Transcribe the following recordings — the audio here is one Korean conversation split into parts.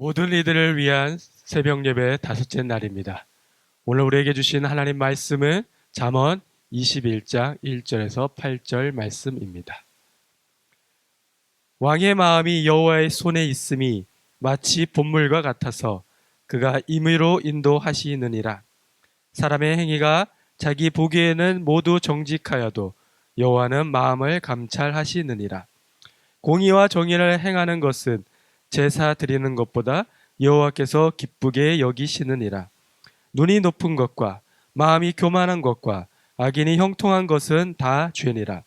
모든 이들을 위한 새벽 예배 다섯째 날입니다. 오늘 우리에게 주신 하나님 말씀은 잠언 21장 1절에서 8절 말씀입니다. 왕의 마음이 여호와의 손에 있음이 마치 봇물과 같아서 그가 임의로 인도하시느니라. 사람의 행위가 자기 보기에는 모두 정직하여도 여호와는 마음을 감찰하시느니라. 공의와 정의를 행하는 것은 제사 드리는 것보다 여호와께서 기쁘게 여기시느니라. 눈이 높은 것과 마음이 교만한 것과 악인이 형통한 것은 다 죄니라.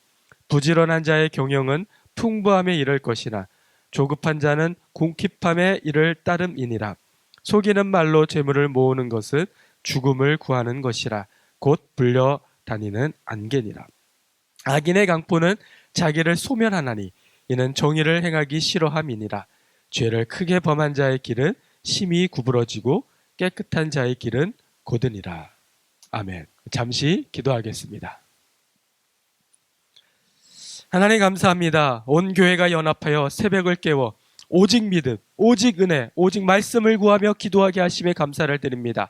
부지런한 자의 경영은 풍부함에 이를 것이나 조급한 자는 궁핍함에 이를 따름이니라. 속이는 말로 재물을 모으는 것은 죽음을 구하는 것이라. 곧 불려 다니는 안개니라. 악인의 강포는 자기를 소멸하나니 이는 정의를 행하기 싫어함이니라. 죄를 크게 범한 자의 길은 심히 구부러지고 깨끗한 자의 길은 곧으니라. 아멘. 잠시 기도하겠습니다. 하나님 감사합니다. 온 교회가 연합하여 새벽을 깨워 오직 믿음, 오직 은혜, 오직 말씀을 구하며 기도하게 하심에 감사를 드립니다.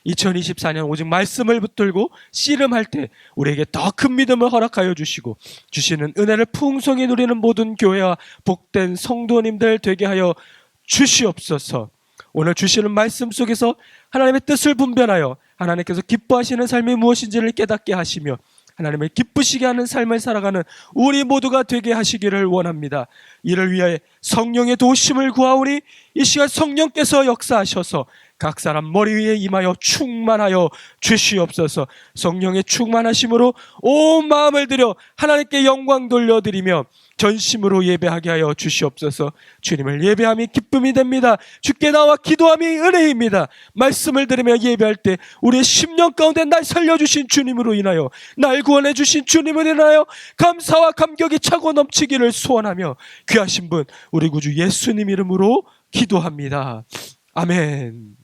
2024년 오직 말씀을 붙들고 씨름할 때 우리에게 더 큰 믿음을 허락하여 주시고 주시는 은혜를 풍성히 누리는 모든 교회와 복된 성도님들 되게 하여 주시옵소서. 오늘 주시는 말씀 속에서 하나님의 뜻을 분별하여 하나님께서 기뻐하시는 삶이 무엇인지를 깨닫게 하시며 하나님을 기쁘시게 하는 삶을 살아가는 우리 모두가 되게 하시기를 원합니다. 이를 위하여 성령의 도우심을 구하오니 이 시간 성령께서 역사하셔서 각 사람 머리 위에 임하여 충만하여 주시옵소서. 성령의 충만하심으로 온 마음을 들여 하나님께 영광 돌려드리며 전심으로 예배하게 하여 주시옵소서. 주님을 예배함이 기쁨이 됩니다. 주께 나와 기도함이 은혜입니다. 말씀을 들으며 예배할 때 우리의 심령 가운데 날 살려주신 주님으로 인하여 날 구원해 주신 주님을 인하여 감사와 감격이 차고 넘치기를 소원하며 귀하신 분 우리 구주 예수님 이름으로 기도합니다. 아멘.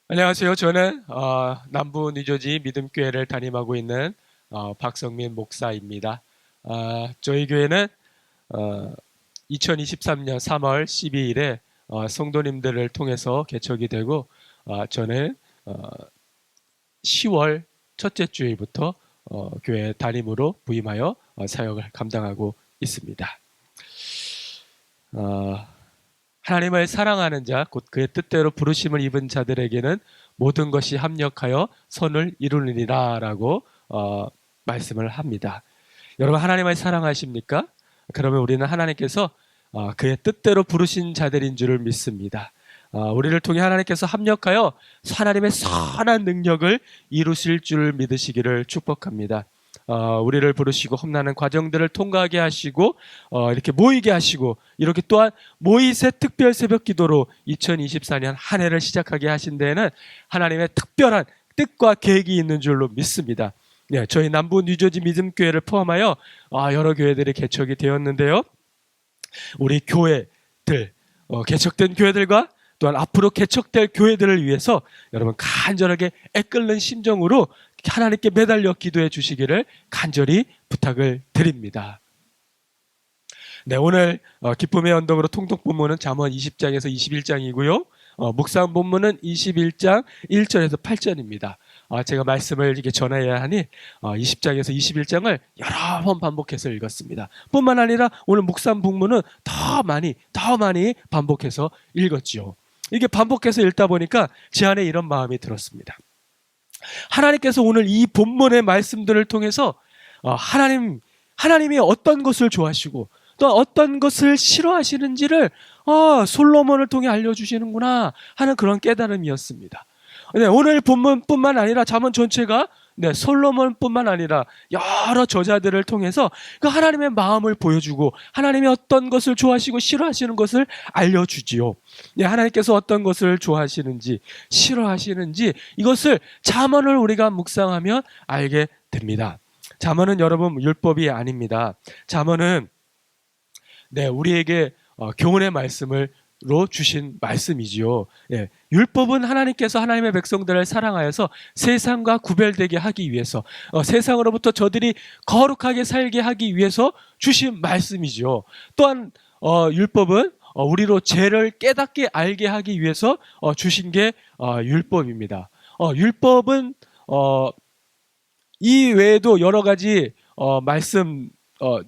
안녕하세요. 저는 남부 뉴저지 믿음교회를 담임하고 있는 박성민 목사입니다. 저희 교회는 2023년 3월 12일에 성도님들을 통해서 개척이 되고 저는 10월 첫째 주일부터 교회 담임으로 부임하여 사역을 감당하고 있습니다. 하나님을 사랑하는 자, 곧 그의 뜻대로 부르심을 입은 자들에게는 모든 것이 합력하여 선을 이루느니라 라고 말씀을 합니다. 여러분 하나님을 사랑하십니까? 그러면 우리는 하나님께서 그의 뜻대로 부르신 자들인 줄을 믿습니다. 우리를 통해 하나님께서 합력하여 하나님의 선한 능력을 이루실 줄 믿으시기를 축복합니다. 우리를 부르시고 험난한 과정들을 통과하게 하시고 이렇게 모이게 하시고 이렇게 또한 모이세 특별 새벽 기도로 2024년 한 해를 시작하게 하신 데에는 하나님의 특별한 뜻과 계획이 있는 줄로 믿습니다. 네, 저희 남부 뉴저지 믿음교회를 포함하여 여러 교회들이 개척이 되었는데요. 우리 교회들, 개척된 교회들과 또한 앞으로 개척될 교회들을 위해서 여러분 간절하게 애끓는 심정으로 하나님께 매달려 기도해 주시기를 간절히 부탁을 드립니다. 네, 오늘 기쁨의 언덕으로 통독 본문은 잠언 20장에서 21장이고요. 묵상 본문은 21장 1절에서 8절입니다. 제가 말씀을 이렇게 전해야 하니 20장에서 21장을 여러 번 반복해서 읽었습니다. 뿐만 아니라 오늘 묵상 본문은 더 많이 반복해서 읽었지요. 이게 반복해서 읽다 보니까 제 안에 이런 마음이 들었습니다. 하나님께서 오늘 이 본문의 말씀들을 통해서 하나님이 어떤 것을 좋아하시고 또 어떤 것을 싫어하시는지를 솔로몬을 통해 알려주시는구나 하는 그런 깨달음이었습니다. 네, 오늘 본문뿐만 아니라 잠언 전체가 솔로몬뿐만 아니라 여러 저자들을 통해서 그 하나님의 마음을 보여주고 하나님이 어떤 것을 좋아하시고 싫어하시는 것을 알려주지요. 네, 하나님께서 어떤 것을 좋아하시는지 싫어하시는지 이것을 잠언을 우리가 묵상하면 알게 됩니다. 잠언은 여러분 율법이 아닙니다. 잠언은 우리에게 교훈의 말씀을 로 주신 말씀이지요. 율법은 하나님께서 하나님의 백성들을 사랑하여서 세상과 구별되게 하기 위해서 세상으로부터 저들이 거룩하게 살게 하기 위해서 주신 말씀이지요. 또한 율법은 우리로 죄를 깨닫게 알게 하기 위해서 주신 게 율법입니다. 율법은 이 외에도 여러 가지 말씀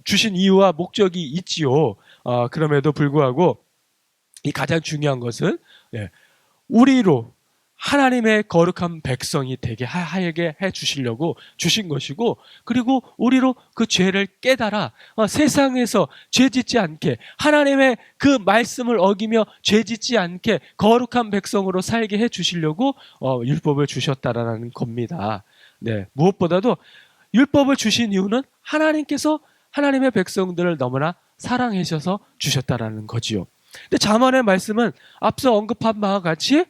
주신 이유와 목적이 있지요. 그럼에도 불구하고 이 가장 중요한 것은 우리로 하나님의 거룩한 백성이 되게 하게 해 주시려고 주신 것이고, 그리고 우리로 그 죄를 깨달아 세상에서 죄 짓지 않게, 하나님의 그 말씀을 어기며 죄 짓지 않게 거룩한 백성으로 살게 해 주시려고 율법을 주셨다라는 겁니다. 네, 무엇보다도 율법을 주신 이유는 하나님께서 하나님의 백성들을 너무나 사랑하셔서 주셨다라는 거지요. 근데 잠언의 말씀은 앞서 언급한 바와 같이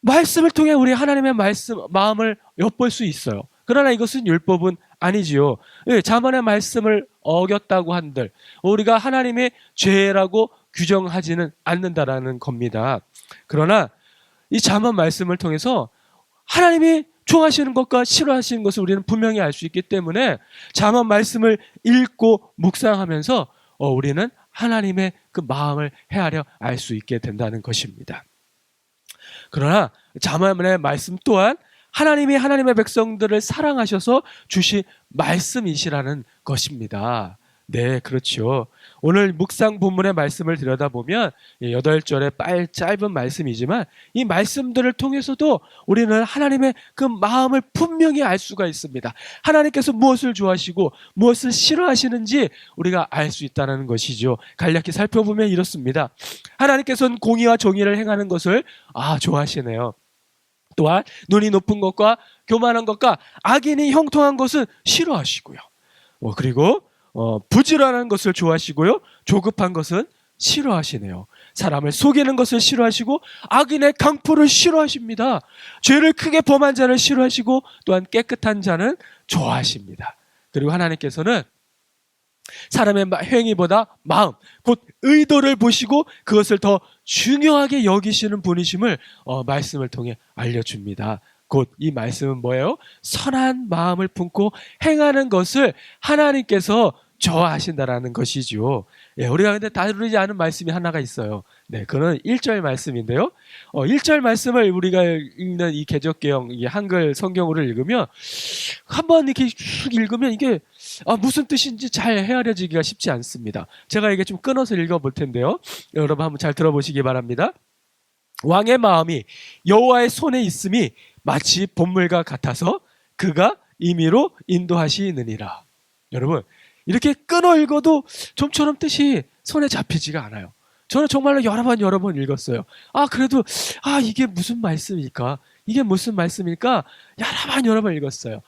말씀을 통해 우리 하나님의 마음을 엿볼 수 있어요. 그러나 이것은 율법은 아니지요. 잠언의 말씀을 어겼다고 한들 우리가 하나님의 죄라고 규정하지는 않는다라는 겁니다. 그러나 이 잠언 말씀을 통해서 하나님이 좋아하시는 것과 싫어하시는 것을 우리는 분명히 알 수 있기 때문에 잠언 말씀을 읽고 묵상하면서 우리는 하나님의 그 마음을 헤아려 알 수 있게 된다는 것입니다. 그러나 잠언의 말씀 또한 하나님이 하나님의 백성들을 사랑하셔서 주신 말씀이시라는 것입니다. 네, 그렇죠. 오늘 묵상 본문의 말씀을 들여다보면 8절의 짧은 말씀이지만 이 말씀들을 통해서도 우리는 하나님의 그 마음을 분명히 알 수가 있습니다. 하나님께서 무엇을 좋아하시고 무엇을 싫어하시는지 우리가 알 수 있다는 것이죠. 간략히 살펴보면 이렇습니다. 하나님께서는 공의와 정의를 행하는 것을 좋아하시네요. 또한 눈이 높은 것과 교만한 것과 악인이 형통한 것은 싫어하시고요. 그리고 부지런한 것을 좋아하시고요, 조급한 것은 싫어하시네요. 사람을 속이는 것을 싫어하시고 악인의 강포를 싫어하십니다. 죄를 크게 범한 자를 싫어하시고 또한 깨끗한 자는 좋아하십니다. 그리고 하나님께서는 사람의 행위보다 마음, 곧 의도를 보시고 그것을 더 중요하게 여기시는 분이심을 말씀을 통해 알려줍니다. 곧 이 말씀은 뭐예요? 선한 마음을 품고 행하는 것을 하나님께서 좋아하신다라는 것이죠. 우리가 근데 다루지 않은 말씀이 하나가 있어요. 네, 그건 1절 말씀인데요. 1절 말씀을 우리가 읽는 이 개역개역, 이 한글 성경으로 읽으면 한번 이렇게 쭉 읽으면 이게 무슨 뜻인지 잘 헤아려지기가 쉽지 않습니다. 제가 이게 좀 끊어서 읽어볼 텐데요. 여러분 한번 잘 들어보시기 바랍니다. 왕의 마음이 여호와의 손에 있음이 마치 봇물과 같아서 그가 임의로 인도하시느니라. 여러분, 이렇게 끊어 읽어도 좀처럼 뜻이 손에 잡히지가 않아요. 저는 정말로 여러 번 읽었어요. 그래도 이게 무슨 말씀일까? 이게 무슨 말씀일까? 여러 번 읽었어요.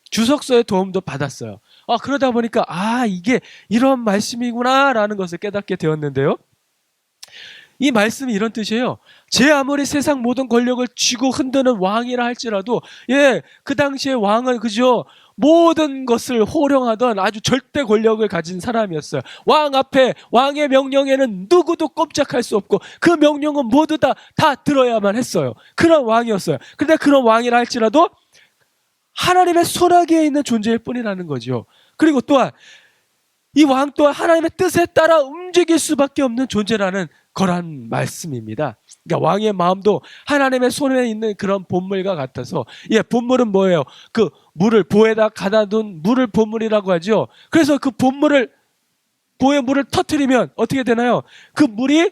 주석서의 도움도 받았어요. 그러다 보니까 이게 이런 말씀이구나라는 것을 깨닫게 되었는데요. 이 말씀이 이런 뜻이에요. 제 아무리 세상 모든 권력을 쥐고 흔드는 왕이라 할지라도 그 당시에 왕은 그죠, 모든 것을 호령하던 아주 절대 권력을 가진 사람이었어요. 왕 앞에 왕의 명령에는 누구도 꼼짝할 수 없고 그 명령은 모두 다 들어야만 했어요. 그런 왕이었어요. 그런데 그런 왕이라 할지라도 하나님의 손아귀에 있는 존재일 뿐이라는 거죠. 그리고 또한 이 왕 또한 하나님의 뜻에 따라 움직일 수밖에 없는 존재라는 거란 말씀입니다. 그러니까 왕의 마음도 하나님의 손에 있는 그런 봇물과 같아서, 봇물은 뭐예요? 그 물을 보에다 가다둔 물을 봇물이라고 하죠. 그래서 그 보의 물을 터뜨리면 어떻게 되나요? 그 물이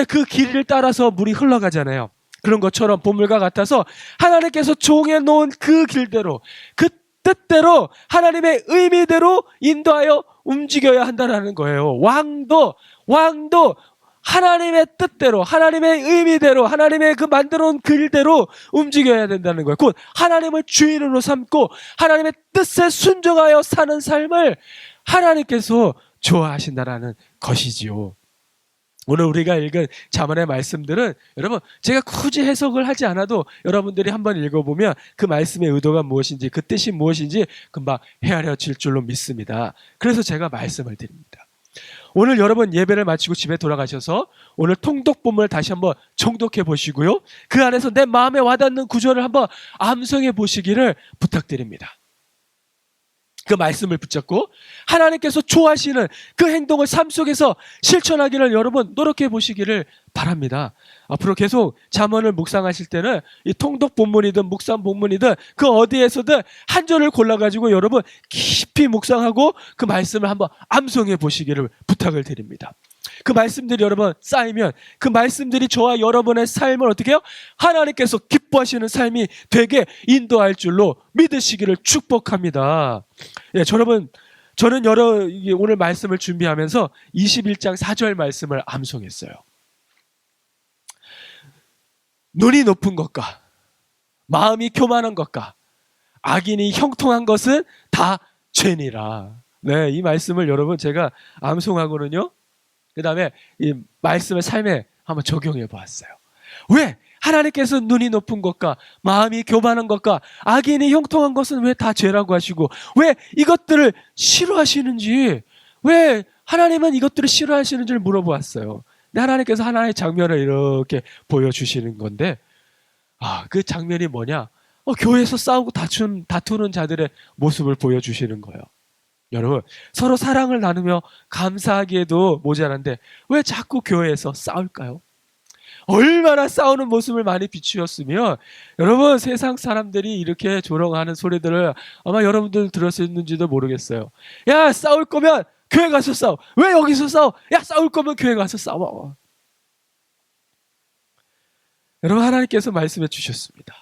그 길을 따라서 물이 흘러가잖아요. 그런 것처럼 봇물과 같아서 하나님께서 정해놓은 그 길대로, 그 뜻대로, 하나님의 의미대로 인도하여 움직여야 한다는 거예요. 왕도 하나님의 뜻대로, 하나님의 의미대로, 하나님의 그 만들어놓은 길대로 움직여야 된다는 거예요. 곧 하나님을 주인으로 삼고 하나님의 뜻에 순종하여 사는 삶을 하나님께서 좋아하신다라는 것이지요. 오늘 우리가 읽은 잠언의 말씀들은 여러분, 제가 굳이 해석을 하지 않아도 여러분들이 한번 읽어보면 그 말씀의 의도가 무엇인지, 그 뜻이 무엇인지 금방 헤아려질 줄로 믿습니다. 그래서 제가 말씀을 드립니다. 오늘 여러분 예배를 마치고 집에 돌아가셔서 오늘 통독본문을 다시 한번 정독해 보시고요, 그 안에서 내 마음에 와닿는 구절을 한번 암송해 보시기를 부탁드립니다. 그 말씀을 붙잡고 하나님께서 좋아하시는 그 행동을 삶 속에서 실천하기를 여러분 노력해 보시기를 바랍니다. 앞으로 계속 잠언을 묵상하실 때는 이 통독 본문이든 묵상 본문이든 그 어디에서든 한 절을 골라가지고 여러분 깊이 묵상하고 그 말씀을 한번 암송해 보시기를 부탁을 드립니다. 그 말씀들이 여러분 쌓이면 그 말씀들이 저와 여러분의 삶을 어떻게 해요? 하나님께서 기뻐하시는 삶이 되게 인도할 줄로 믿으시기를 축복합니다. 예, 여러분 저는 오늘 말씀을 준비하면서 21장 4절 말씀을 암송했어요. 눈이 높은 것과 마음이 교만한 것과 악인이 형통한 것은 다 죄니라. 네, 이 말씀을 여러분 제가 암송하고는요. 그 다음에 이 말씀을 삶에 한번 적용해 보았어요. 왜? 하나님께서 눈이 높은 것과 마음이 교만한 것과 악인이 형통한 것은 왜 다 죄라고 하시고 왜 이것들을 싫어하시는지 왜 하나님은 이것들을 싫어하시는지를 물어보았어요. 근데 하나님께서 하나의 장면을 이렇게 보여주시는 건데 그 장면이 뭐냐? 교회에서 싸우고 다투는 자들의 모습을 보여주시는 거예요. 여러분 서로 사랑을 나누며 감사하기에도 모자란데 왜 자꾸 교회에서 싸울까요? 얼마나 싸우는 모습을 많이 비추었으면 여러분 세상 사람들이 이렇게 조롱하는 소리들을 아마 여러분들 들었는지도 모르겠어요. 야 싸울 거면 교회 가서 싸워. 왜 여기서 싸워? 야 싸울 거면 교회 가서 싸워. 여러분 하나님께서 말씀해 주셨습니다.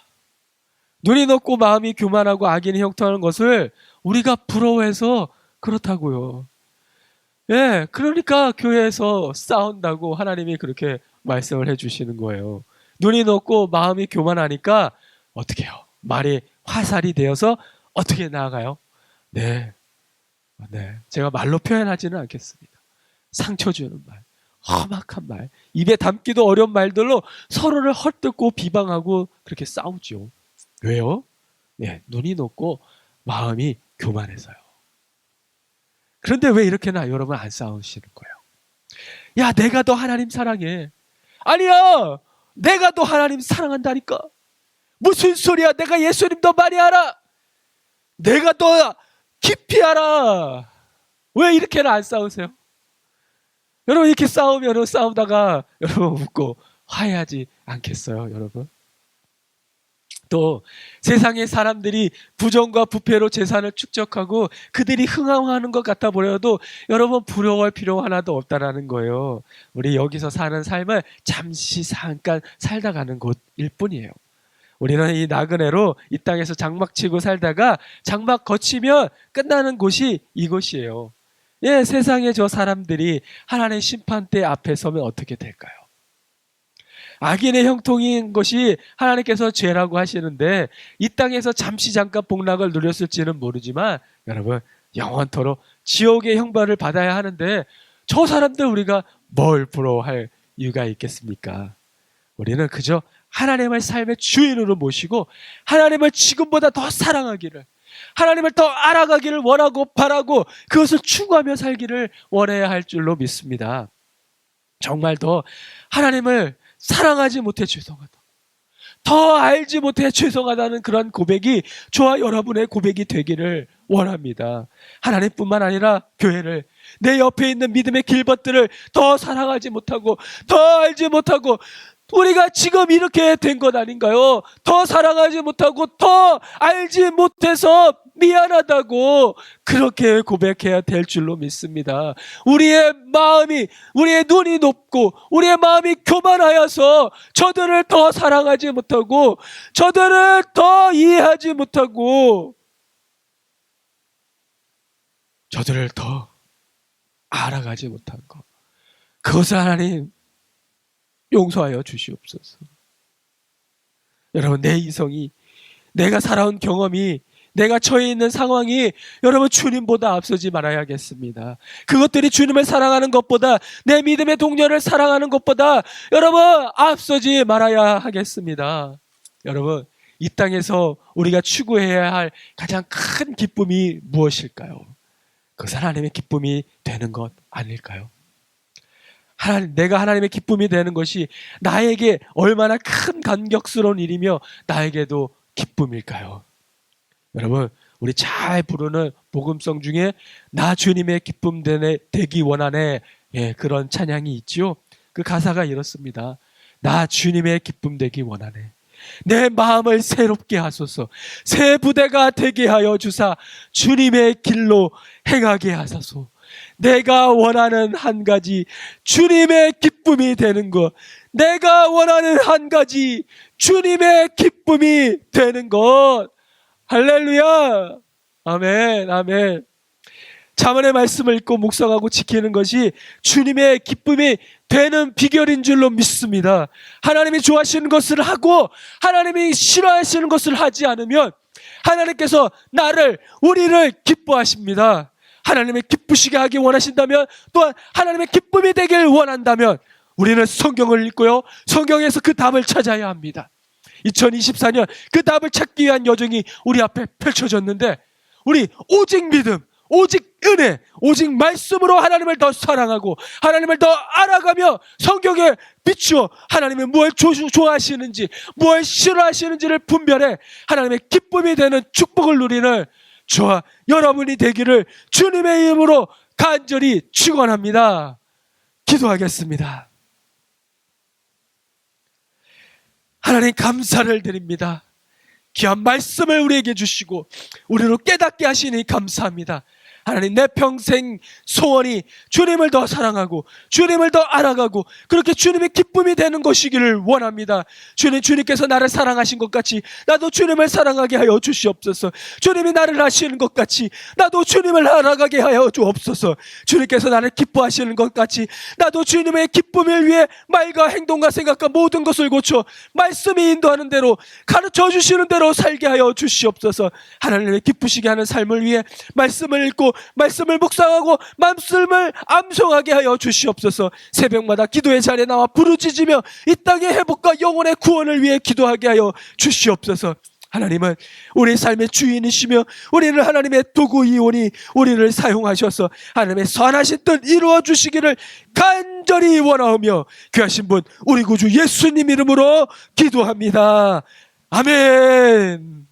눈이 높고 마음이 교만하고 악인이 형통하는 것을 우리가 부러워해서 그렇다고요. 예, 그러니까 교회에서 싸운다고 하나님이 그렇게 말씀을 해주시는 거예요. 눈이 높고 마음이 교만하니까 어떻게 해요? 말이 화살이 되어서 어떻게 나아가요? 네, 제가 말로 표현하지는 않겠습니다. 상처 주는 말, 험악한 말, 입에 담기도 어려운 말들로 서로를 헐뜯고 비방하고 그렇게 싸우죠. 왜요? 네, 눈이 높고 마음이 교만해서요. 그런데 왜 이렇게나 여러분 안 싸우시는 거예요? 야, 내가 더 하나님 사랑해. 아니야, 내가 더 하나님 사랑한다니까. 무슨 소리야? 내가 예수님 더 많이 알아. 내가 더 깊이 알아. 왜 이렇게나 안 싸우세요? 여러분 이렇게 싸우면 싸우다가 여러분 웃고 화해하지 않겠어요, 여러분? 또 세상의 사람들이 부정과 부패로 재산을 축적하고 그들이 흥황하는 것 같아 보여도 여러분 부러워할 필요 하나도 없다라는 거예요. 우리 여기서 사는 삶은 잠시 잠깐 살다 가는 곳일 뿐이에요. 우리는 이 나그네로 이 땅에서 장막 치고 살다가 장막 거치면 끝나는 곳이 이곳이에요. 예, 세상의 저 사람들이 하나님의 심판대 앞에 서면 어떻게 될까요? 악인의 형통인 것이 하나님께서 죄라고 하시는데 이 땅에서 잠시 잠깐 복락을 누렸을지는 모르지만 여러분 영원토록 지옥의 형벌을 받아야 하는데 저 사람들 우리가 뭘 부러워할 이유가 있겠습니까? 우리는 그저 하나님을 삶의 주인으로 모시고 하나님을 지금보다 더 사랑하기를 하나님을 더 알아가기를 원하고 바라고 그것을 추구하며 살기를 원해야 할 줄로 믿습니다. 정말 더 하나님을 사랑하지 못해 죄송하다. 더 알지 못해 죄송하다는 그런 고백이 저와 여러분의 고백이 되기를 원합니다. 하나님뿐만 아니라 교회를 내 옆에 있는 믿음의 길벗들을 더 사랑하지 못하고 더 알지 못하고 우리가 지금 이렇게 된 것 아닌가요? 더 사랑하지 못하고 더 알지 못해서 미안하다고 그렇게 고백해야 될 줄로 믿습니다. 우리의 눈이 높고 우리의 마음이 교만하여서 저들을 더 사랑하지 못하고 저들을 더 이해하지 못하고 저들을 더 알아가지 못한 것. 그것을 하나님 용서하여 주시옵소서. 여러분 내 이성이 내가 살아온 경험이 내가 처해 있는 상황이 여러분 주님보다 앞서지 말아야겠습니다. 그것들이 주님을 사랑하는 것보다 내 믿음의 동료를 사랑하는 것보다 여러분 앞서지 말아야 하겠습니다. 여러분 이 땅에서 우리가 추구해야 할 가장 큰 기쁨이 무엇일까요? 그것은 하나님의 기쁨이 되는 것 아닐까요? 내가 하나님의 기쁨이 되는 것이 나에게 얼마나 큰 감격스러운 일이며 나에게도 기쁨일까요? 여러분 우리 잘 부르는 복음성 중에 나 주님의 기쁨 되기 원하네, 예, 그런 찬양이 있죠. 그 가사가 이렇습니다. 나 주님의 기쁨 되기 원하네. 내 마음을 새롭게 하소서. 새 부대가 되게 하여 주사 주님의 길로 행하게 하소서. 내가 원하는 한 가지 주님의 기쁨이 되는 것. 내가 원하는 한 가지 주님의 기쁨이 되는 것. 할렐루야. 아멘, 아멘. 자문의 말씀을 읽고 묵상하고 지키는 것이 주님의 기쁨이 되는 비결인 줄로 믿습니다. 하나님이 좋아하시는 것을 하고 하나님이 싫어하시는 것을 하지 않으면 하나님께서 우리를 기뻐하십니다. 하나님의 기쁘시게 하기 원하신다면, 또한 하나님의 기쁨이 되길 원한다면 우리는 성경을 읽고요, 성경에서 그 답을 찾아야 합니다. 2024년 그 답을 찾기 위한 여정이 우리 앞에 펼쳐졌는데, 우리 오직 믿음, 오직 은혜, 오직 말씀으로 하나님을 더 사랑하고 하나님을 더 알아가며 성경에 비추어 하나님이 무엇을 좋아하시는지 무엇을 싫어하시는지를 분별해 하나님의 기쁨이 되는 축복을 누리는 저와 여러분이 되기를 주님의 이름으로 간절히 축원합니다. 기도하겠습니다. 하나님, 감사를 드립니다. 귀한 말씀을 우리에게 주시고 우리로 깨닫게 하시니 감사합니다. 하나님, 내 평생 소원이 주님을 더 사랑하고 주님을 더 알아가고 그렇게 주님의 기쁨이 되는 것이기를 원합니다. 주님께서 나를 사랑하신 것 같이 나도 주님을 사랑하게 하여 주시옵소서. 주님이 나를 아시는 것 같이 나도 주님을 알아가게 하여 주옵소서. 주님께서 나를 기뻐하시는 것 같이 나도 주님의 기쁨을 위해 말과 행동과 생각과 모든 것을 고쳐 말씀이 인도하는 대로, 가르쳐 주시는 대로 살게 하여 주시옵소서. 하나님의 기쁘시게 하는 삶을 위해 말씀을 읽고 말씀을 묵상하고 말씀을 암송하게 하여 주시옵소서. 새벽마다 기도의 자리에 나와 부르짖으며 이 땅의 회복과 영혼의 구원을 위해 기도하게 하여 주시옵소서. 하나님은 우리 삶의 주인이시며 우리를 하나님의 도구이오니 우리를 사용하셔서 하나님의 선하신 뜻 이루어 주시기를 간절히 원하오며 귀하신 분 우리 구주 예수님 이름으로 기도합니다. 아멘.